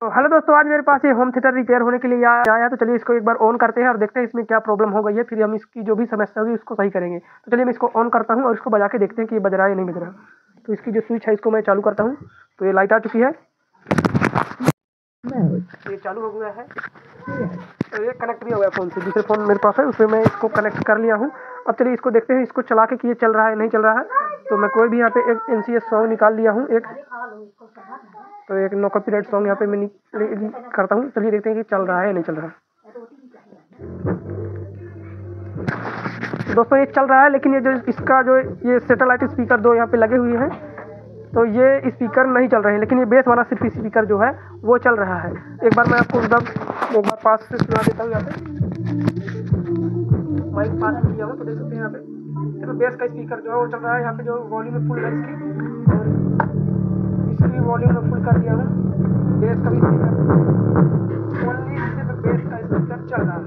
तो हेलो दोस्तों, आज मेरे पास ये होम थिएटर रिपेयर होने के लिए आया है। तो चलिए इसको एक बार ऑन करते हैं और देखते हैं इसमें क्या प्रॉब्लम हो गई है। फिर हम इसकी जो भी समस्या होगी उसको सही करेंगे। तो चलिए मैं इसको ऑन करता हूँ और इसको बजा के देखते हैं कि ये बज रहा है या नहीं बज रहा। तो इसकी जो स्विच है इसको मैं चालू करता हूँ। तो ये लाइट आ चुकी है, ये चालू हो गया है। तो ये कनेक्ट भी हो गया फ़ोन से, दूसरे फ़ोन मेरे पास है उसमें मैं इसको कनेक्ट कर लिया हूँ। अब चलिए इसको देखते हैं इसको चला के कि ये चल रहा है नहीं चल रहा है। तो मैं कोई भी यहाँ पे एक NCS सॉन्ग निकाल लिया हूँ एक, तो एक नो कॉपीराइट सॉन्ग यहाँ पे मैं करता हूँ। चलिए देखते हैं कि चल रहा है या नहीं चल रहा। दोस्तों ये चल रहा है, लेकिन ये जो इसका जो ये सैटेलाइट स्पीकर दो यहाँ पे लगे हुए हैं, तो ये स्पीकर नहीं चल रहे हैं, लेकिन ये बेस वाला सिर्फ स्पीकर जो है वो चल रहा है। एक बार मैं आपको एकदम एक बार पास से सुना देता हूँ। यहाँ पे माइक पास किया हूँ तो देख सकते हैं यहाँ पे सिर्फ बेस का स्पीकर जो है वो चल रहा है। यहाँ पे जो वॉल्यूम है फुल है इसकी, और इसकी वॉल्यूम में फुल कर दिया हूँ। बेस का भी स्पीकर ओनली सिर्फ बेस का स्पीकर चल रहा है।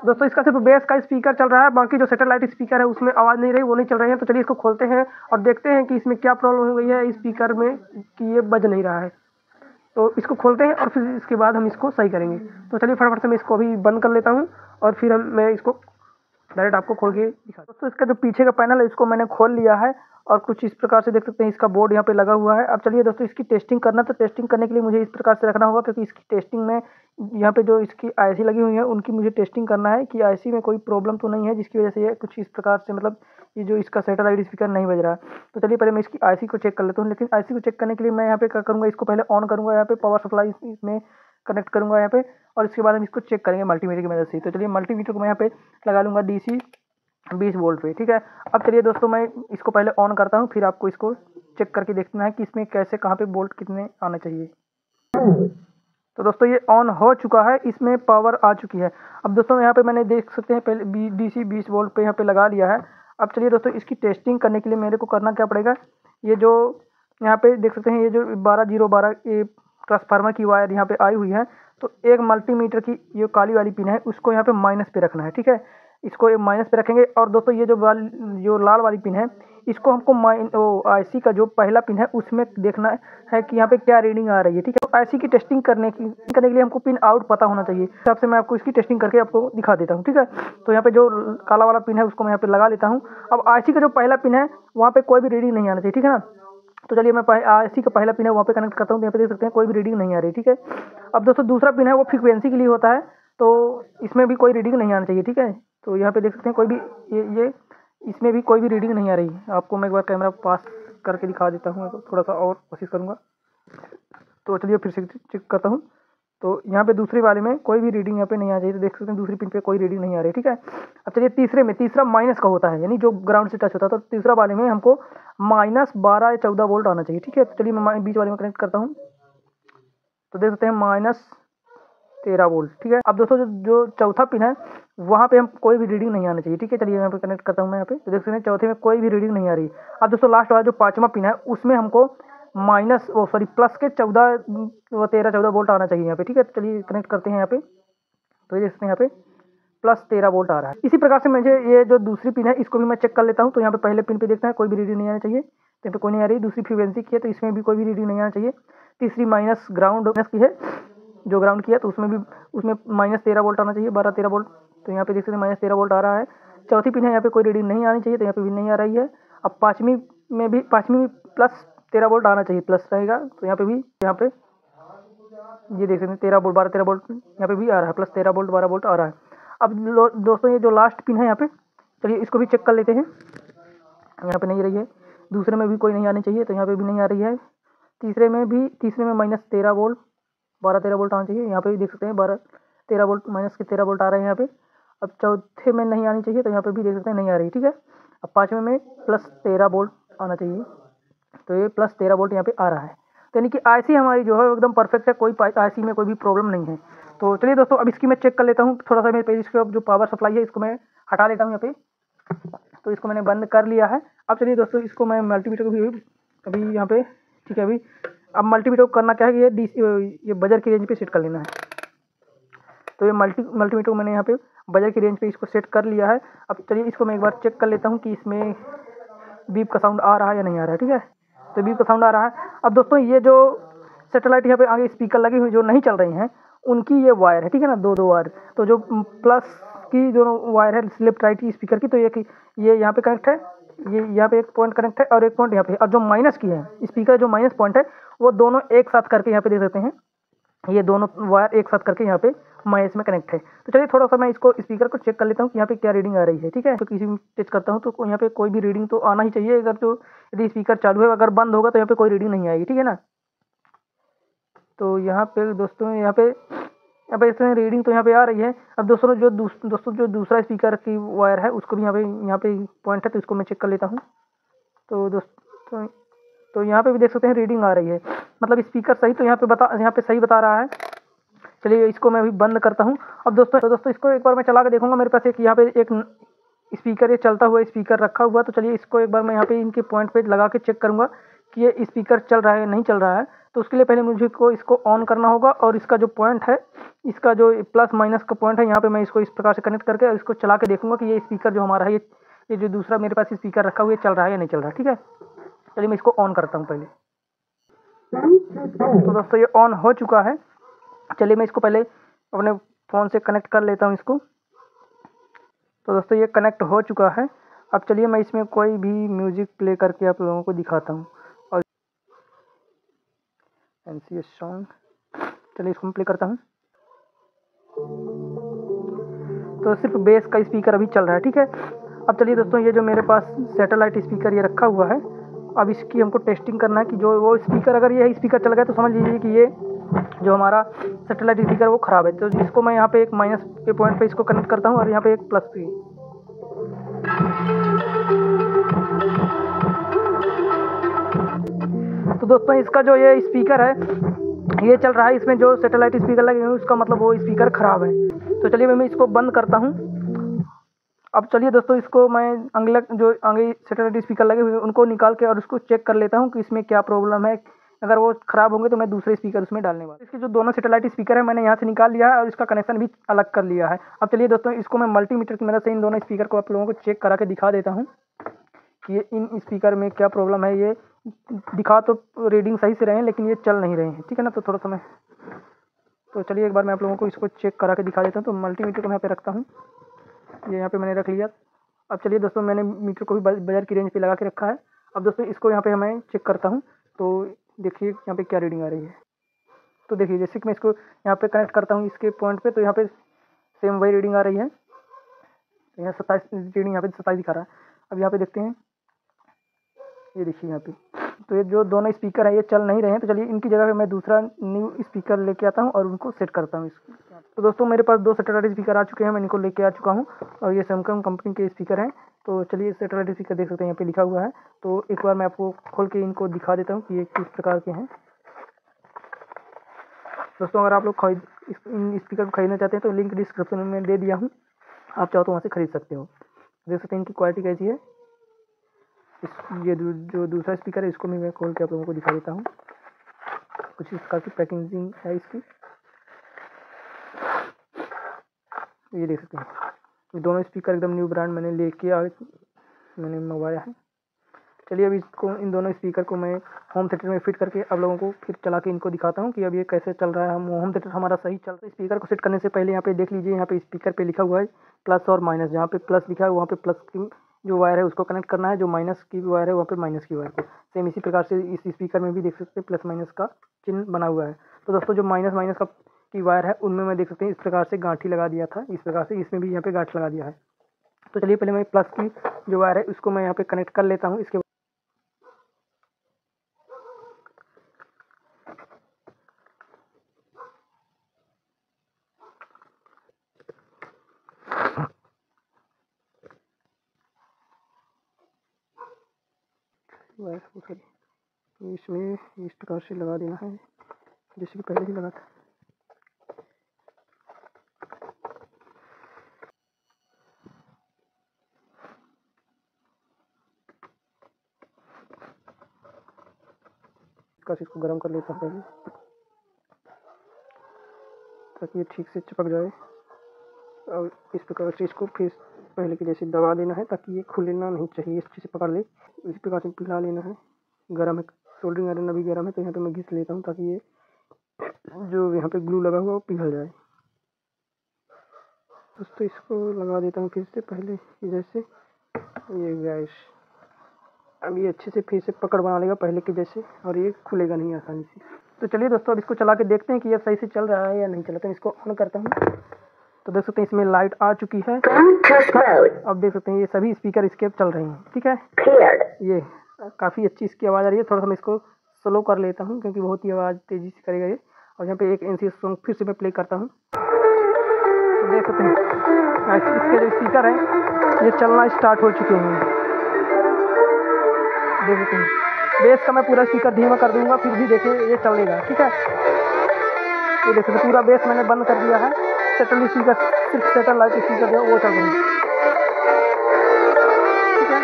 दोस्तों इसका सिर्फ बेस का स्पीकर चल रहा है, बाकी जो सैटेलाइट स्पीकर है उसमें आवाज़ नहीं रही, वो नहीं चल रही है। तो चलिए इसको खोलते हैं और देखते हैं कि इसमें क्या प्रॉब्लम हो गई है स्पीकर में कि ये बज नहीं रहा है। तो इसको खोलते हैं और फिर इसके बाद हम इसको सही करेंगे। तो चलिए फटाफट से मैं इसको अभी बंद कर लेता हूँ और फिर मैं इसको डायरेक्ट आपको खोल के दिखा। दोस्तों इसका जो पीछे का पैनल है इसको मैंने खोल लिया है और कुछ इस प्रकार से देख सकते हैं इसका बोर्ड यहाँ पे लगा हुआ है। अब चलिए दोस्तों इसकी टेस्टिंग करना, तो टेस्टिंग करने के लिए मुझे इस प्रकार से रखना होगा, क्योंकि इसकी टेस्टिंग में यहाँ पे जो इसकी IC लगी हुई है उनकी मुझे टेस्टिंग करना है कि IC में कोई प्रॉब्लम तो नहीं है जिसकी वजह से ये कुछ इस प्रकार से मतलब ये जो इसका सैटेलाइट स्पीकर नहीं बज रहा है। तो चलिए पहले मैं इसकी IC को चेक कर लेता हूँ। लेकिन IC को चेक करने के लिए मैं यहाँ पे क्या करूँगा, इसको पहले ऑन करूँगा, यहाँ पे पावर सप्लाई इसमें कनेक्ट करूँगा यहाँ पे, और इसके बाद हम इसको चेक करेंगे मल्टीमीटर की मदद से। तो चलिए मल्टीमीटर को मैं यहाँ पे लगा लूँगा DC 20 वोल्ट पे, ठीक है। अब चलिए दोस्तों मैं इसको पहले ऑन करता हूँ, फिर आपको इसको चेक करके देखना है कि इसमें कैसे कहाँ पे वोल्ट कितने आना चाहिए। तो दोस्तों ये ऑन हो चुका है, इसमें पावर आ चुकी है। अब दोस्तों यहाँ पे मैंने देख सकते हैं पहले DC 20 वोल्ट पे यहाँ पे लगा लिया है। अब चलिए दोस्तों इसकी टेस्टिंग करने के लिए मेरे को करना क्या पड़ेगा, ये जो यहाँ पे देख सकते हैं ये जो 12012 ये ट्रांसफार्मर की वायर यहाँ पे आई हुई है, तो एक मल्टीमीटर की ये काली वाली पिन है उसको यहाँ पे माइनस पे रखना है, ठीक है। इसको माइनस पे रखेंगे। और दोस्तों ये जो लाल वाली पिन है इसको हमको IC का जो पहला पिन है उसमें देखना है कि यहाँ पे क्या रीडिंग आ रही है, ठीक है। तो IC की टेस्टिंग करने के लिए हमको पिन आउट पता होना चाहिए। इस हिसाब से मैं आपको इसकी टेस्टिंग करके आपको दिखा देता हूँ, ठीक है। तो यहाँ पे जो काला वाला पिन है उसको मैं यहाँ पे लगा लेता हूँ। अब IC का जो पहला पिन है वहाँ पे कोई भी रीडिंग नहीं आना चाहिए, ठीक है ना। तो चलिए मैं IC का पहला पिन है वहाँ पे कनेक्ट करता हूँ। तो यहाँ पे देख सकते हैं कोई भी रीडिंग नहीं आ रही, ठीक है। अब दोस्तों दूसरा पिन है वो फ्रीक्वेंसी के लिए होता है, तो इसमें भी कोई रीडिंग नहीं आना चाहिए, ठीक है। तो यहाँ पे देख सकते हैं कोई भी ये इसमें भी कोई भी रीडिंग नहीं आ रही। आपको मैं एक बार कैमरा पास करके दिखा देता हूँ, थोड़ा सा और कोशिश करूँगा। तो चलिए फिर से चेक करता हूँ। तो यहाँ पे दूसरे वाले में कोई भी रीडिंग यहाँ पे नहीं आ चाहिए। तो देख सकते हैं दूसरी पिन पे कोई रीडिंग नहीं आ रही, ठीक है। अब चलिए तीसरा माइनस का होता है, यानी जो ग्राउंड से टच होता है। तो तीसरा वाले में हमको -12 या 14 वोल्ट आना चाहिए, ठीक है। तो चलिए मैं बीच वाले में कनेक्ट करता हूँ। तो देख सकते हैं -13 वोल्ट, ठीक है। अब दोस्तों जो चौथा पिन है वहाँ पे हम कोई भी रीडिंग नहीं आना चाहिए, ठीक है। चलिए यहाँ पे कनेक्ट करता हूँ मैं यहाँ पे। तो देख सकते हैं चौथे में कोई भी रीडिंग नहीं आ रही। अब दोस्तों लास्ट वाला जो पाँचवा पिन है उसमें हमको प्लस के 13-14 वोल्ट आना चाहिए यहाँ पे, ठीक है। तो चलिए कनेक्ट करते हैं यहाँ पे। तो ये देख सकते हैं यहाँ पे +13 वोल्ट आ रहा है। इसी प्रकार से मुझे ये जो दूसरी पिन है इसको भी मैं चेक कर लेता हूँ। तो यहाँ पे पहले पिन पे देखना है कोई भी रीडिंग नहीं आना चाहिए, यहाँ पे कोई नहीं आ रही। दूसरी फ्रीक्वेंसी की है तो इसमें भी कोई भी रीडिंग नहीं आना चाहिए। तीसरी माइनस ग्राउंड की है, जो ग्राउंड की है तो उसमें -13 वोल्ट आना चाहिए, 12-13 वोल्ट। तो यहाँ पे देख सकते हैं -13 वोल्ट आ रहा है। चौथी पिन है यहाँ पे कोई रीडिंग नहीं आनी चाहिए, तो यहाँ पे भी नहीं आ रही है। अब पाँचवीं में +13 वोल्ट आना चाहिए, प्लस रहेगा। तो यहाँ पे भी ये देख सकते हैं 13 वोल्ट 12-13 वोल्ट यहाँ पे भी आ रहा है, +13 वोल्ट 12 वोल्ट आ रहा है। अब दोस्तों ये जो लास्ट पिन है यहाँ पे, चलिए इसको भी चेक कर लेते हैं। यहाँ पे नहीं रही है। दूसरे में भी कोई नहीं आनी चाहिए, तो यहाँ पे भी नहीं आ रही है। तीसरे में -13 वोल्ट 12-13 वोल्ट आना चाहिए। यहाँ पे भी देख सकते हैं 12-13 वोल्ट -13 वोल्ट आ रहे हैं यहाँ पे। अब चौथे में नहीं आनी चाहिए, तो यहाँ पे भी देख सकते हैं नहीं आ रही, ठीक है। अब पाँचवें में +13 वोल्ट आना चाहिए, तो ये +13 वोल्ट यहाँ पे आ रहा है। तो यानी कि IC हमारी जो है एकदम परफेक्ट है, कोई IC में कोई भी प्रॉब्लम नहीं है। तो चलिए दोस्तों अब इसकी मैं चेक कर लेता हूँ। थोड़ा सा मेरे पे इसका जो पावर सप्लाई है इसको मैं हटा लेता हूँ यहाँ पे। तो इसको मैंने बंद कर लिया है। अब चलिए दोस्तों इसको मैं मल्टीमीटर को भी अभी यहाँ पे, ठीक है। अभी अब मल्टीमीटर को करना क्या है, ये बजर की रेंज पे सेट कर लेना है। तो ये मल्टीमीटर को मैंने यहाँ पे बजर की रेंज पे इसको सेट कर लिया है। अब चलिए इसको मैं एक बार चेक कर लेता हूँ कि इसमें बीप का साउंड आ रहा है या नहीं आ रहा है, ठीक है। तो बीप का साउंड आ रहा है। अब दोस्तों ये जो सैटेलाइट यहाँ पे आगे स्पीकर लगे हुए जो नहीं चल रही हैं उनकी ये वायर है, ठीक है ना, दो वायर। तो जो प्लस की दोनों वायर है लेफ्ट राइट की स्पीकर की, तो ये यहाँ पे कनेक्ट है, ये यहाँ पे एक पॉइंट कनेक्ट है और एक पॉइंट यहाँ पे। और जो माइनस की है स्पीकर जो माइनस पॉइंट है वो दोनों एक साथ करके यहाँ पे देख सकते हैं, ये दोनों वायर एक साथ करके यहाँ पे माइनस में कनेक्ट है। तो चलिए थोड़ा सा मैं इसको स्पीकर को चेक कर लेता हूँ कि यहाँ पे क्या रीडिंग आ रही है, ठीक है। तो किसी भी टेस्ट करता हूँ तो यहाँ पे कोई भी रीडिंग तो आना ही चाहिए। अगर जो यदि स्पीकर चालू है अगर बंद होगा तो यहाँ पे कोई रीडिंग नहीं आएगी, ठीक है ना। तो यहाँ पे दोस्तों यहाँ पे इसमें रीडिंग तो यहाँ पे आ रही है। अब दोस्तों जो दूसरा स्पीकर की वायर है उसको भी यहाँ पे पॉइंट है, तो इसको मैं चेक कर लेता हूँ। तो दोस्तों तो यहाँ पे भी देख सकते हैं रीडिंग आ रही है, मतलब स्पीकर सही तो यहाँ पे सही बता रहा है। चलिए इसको मैं अभी बंद करता हूँ। अब दोस्तों इसको एक बार मैं चला के देखूंगा। मेरे पास यहाँ पे एक स्पीकर, ये चलता हुआ स्पीकर रखा हुआ। तो चलिए इसको एक बार मैं यहाँ पे इनके पॉइंट पे लगा के चेक करूंगा कि ये स्पीकर चल रहा है नहीं चल रहा है। तो उसके लिए पहले मुझे इसको ऑन करना होगा और इसका जो पॉइंट है, इसका जो प्लस माइनस का पॉइंट है यहाँ पे मैं इसको इस प्रकार से कनेक्ट करके और इसको चला के देखूंगा कि ये स्पीकर जो हमारा है ये जो दूसरा मेरे पास स्पीकर रखा हुआ है चल रहा है या नहीं चल रहा है, ठीक है। चलिए मैं इसको ऑन करता हूँ पहले। तो दोस्तों ये ऑन हो चुका है। चलिए मैं इसको पहले अपने फ़ोन से कनेक्ट कर लेता हूँ इसको। तो दोस्तों ये कनेक्ट हो चुका है। अब चलिए मैं इसमें कोई भी म्यूज़िक प्ले करके आप लोगों को दिखाता हूँ। और NCS सॉन्ग, चलिए इसको मैं प्ले करता हूँ। तो सिर्फ बेस का स्पीकर अभी चल रहा है, ठीक है। अब चलिए दोस्तों ये जो मेरे पास सैटेलाइट स्पीकर ये रखा हुआ है, अब इसकी हमको टेस्टिंग करना है कि जो वो स्पीकर, अगर यही स्पीकर चल गया तो समझ लीजिए कि ये जो हमारा सैटेलाइट स्पीकर वो ख़राब है। तो इसको मैं यहाँ पे एक माइनस के पॉइंट पे इसको कनेक्ट करता हूँ और यहाँ पे एक प्लस पे। तो दोस्तों इसका जो ये स्पीकर है ये चल रहा है, इसमें जो सैटेलाइट स्पीकर लगे हुए हैं उसका मतलब वो स्पीकर ख़राब है। तो चलिए मैं इसको बंद करता हूँ। अब चलिए दोस्तों इसको मैं आगे सैटेलाइट स्पीकर लगे हुए हैं उनको निकाल के और उसको चेक कर लेता हूँ कि इसमें क्या प्रॉब्लम है। अगर वो ख़राब होंगे तो मैं दूसरे स्पीकर उसमें डालने वाला। इसके जो दोनों सैटेलाइट स्पीकर है मैंने यहाँ से निकाल लिया है और इसका कनेक्शन भी अलग कर लिया है। अब चलिए दोस्तों इसको मैं मल्टीमीटर की मदद से इन दोनों स्पीकर को आप लोगों को चेक करा के दिखा देता हूँ कि ये इन स्पीकर में क्या प्रॉब्लम है। ये दिखा तो रीडिंग सही से रहे हैं लेकिन ये चल नहीं रहे हैं, ठीक है ना। तो थोड़ा सा मैं तो चलिए एक बार मैं आप लोगों को इसको चेक करा के दिखा देता हूँ। तो मल्टीमीटर को मैं यहाँ पे रखता हूँ, ये यहाँ पे मैंने रख लिया। अब चलिए दोस्तों मैंने मीटर को भी बाजार की रेंज पे लगा के रखा है। अब दोस्तों इसको यहाँ पे मैं चेक करता हूँ। तो देखिए यहाँ पे क्या रीडिंग आ रही है। तो देखिए जैसे कि मैं इसको यहाँ पे कनेक्ट करता हूँ इसके पॉइंट पे, तो यहाँ पे सेम वही रीडिंग आ रही है। तो यहाँ 27 रीडिंग यहाँ पे 27 दिखा रहा है। अब यहाँ पे देखते हैं, ये देखिए यहाँ पे तो ये जो दोनों स्पीकर है ये चल नहीं रहे हैं। तो चलिए इनकी जगह पे मैं दूसरा न्यू स्पीकर लेके आता हूँ और उनको सेट करता हूँ इसको। तो दोस्तों मेरे पास 2 सैटेलाइट स्पीकर आ चुके हैं, मैं इनको लेके आ चुका हूँ और ये सैमसंग कंपनी के स्पीकर हैं। तो चलिए सैटेलाइट स्पीकर देख सकते हैं यहाँ पे लिखा हुआ है। तो एक बार मैं आपको खोल के इनको दिखा देता हूँ कि ये किस प्रकार के हैं। दोस्तों अगर आप लोग इन स्पीकर को खरीदना चाहते हैं तो लिंक डिस्क्रिप्शन में दे दिया हूँ, आप चाहो तो वहाँ से खरीद सकते हो। देख सकते हैं इनकी क्वालिटी कैसी है। ये जो दूसरा स्पीकर है इसको भी मैं खोल के आप लोगों को दिखा देता हूँ। कुछ इस प्रकार की पैकेजिंग है इसकी, ये देख सकते हैं। ये दोनों स्पीकर एकदम न्यू ब्रांड मैंने मंगवाया है। चलिए अभी इन दोनों स्पीकर को मैं होम थिएटर में फिट करके आप लोगों को फिर चला के इनको दिखाता हूँ कि अब ये कैसे चल रहा है। हम होम थिएटर हमारा सही चल रहा है। स्पीकर को सेट करने से पहले यहाँ पे देख लीजिए, यहाँ पे स्पीकर पे लिखा हुआ है प्लस और माइनस। जहाँ पे प्लस लिखा है वहाँ पे प्लस की जो वायर है उसको कनेक्ट करना है, जो माइनस की वायर है वहाँ पे माइनस की वायर को। सेम इसी प्रकार से इस स्पीकर में भी देख सकते हैं प्लस माइनस का चिन्ह बना हुआ है। तो दोस्तों जो माइनस की वायर है उनमें मैं देख सकते हैं इस प्रकार से गांठी लगा दिया था, इस प्रकार से इसमें भी यहाँ पे गांठ लगा दिया है। तो चलिए पहले मैं प्लस की जो वायर है उसको मैं यहाँ पे कनेक्ट कर लेता हूँ। इसके वायर को इसमें इस प्रकार से लगा देना है जैसे कि पहले ही लगा था। इसको गर्म कर लेता हूँ पहले ताकि ये ठीक से चिपक जाए, और इस प्रकार से इसको फिर पहले की जैसे दबा देना है ताकि ये खुलना नहीं चाहिए, अच्छे से पकड़ ले। इस प्रकार से पिला लेना है, गर्म है सोल्डरिंग आयरन अभी गर्म है तो यहाँ पे मैं घिस लेता हूँ ताकि ये जो यहाँ पे ग्लू लगा हुआ वो पिघल जाए। दोस्तों इसको लगा देता हूँ फिर से पहले जैसे। ये गैस अब ये अच्छे से फिर से पकड़ बना लेगा पहले के जैसे, और ये खुलेगा नहीं आसानी से। तो चलिए दोस्तों अब इसको चला के देखते हैं कि ये सही से चल रहा है या नहीं चला। तो इसको ऑन करता हूँ तो देख सकते हैं इसमें लाइट आ चुकी है। अब देख सकते हैं ये सभी स्पीकर इसके चल रहे हैं। ठीक है, ये काफ़ी अच्छी इसकी आवाज़ आ रही है। थोड़ा सा मैं इसको स्लो कर लेता हूँ क्योंकि बहुत ही आवाज़ तेज़ी से करेगा ये। और यहाँ पे एक NC सॉन्ग फिर से मैं प्ले करता हूँ तो देख सकते हैं इसके जो स्पीकर हैं ये चलना स्टार्ट हो चुके हैं। देख सकते हैं बेस का मैं पूरा स्पीकर धीमा कर दूंगा फिर भी देखिए ये चलेगा। ठीक है, ये देख सकते हैं पूरा बेस मैंने बंद कर दिया है। सैटेलाइट स्पीकर, सिर्फ सैटेलाइट स्पीकर जो वो चल रही है। ठीक है,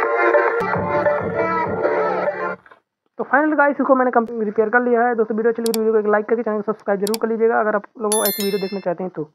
तो फाइनल गाइस इसको मैंने रिपेयर कर लिया है। दोस्तों वीडियो चलिए वीडियो को एक लाइक करके चैनल को सब्सक्राइब जरूर कर लीजिएगा अगर आप लोगों ऐसी वीडियो देखना चाहते हैं तो।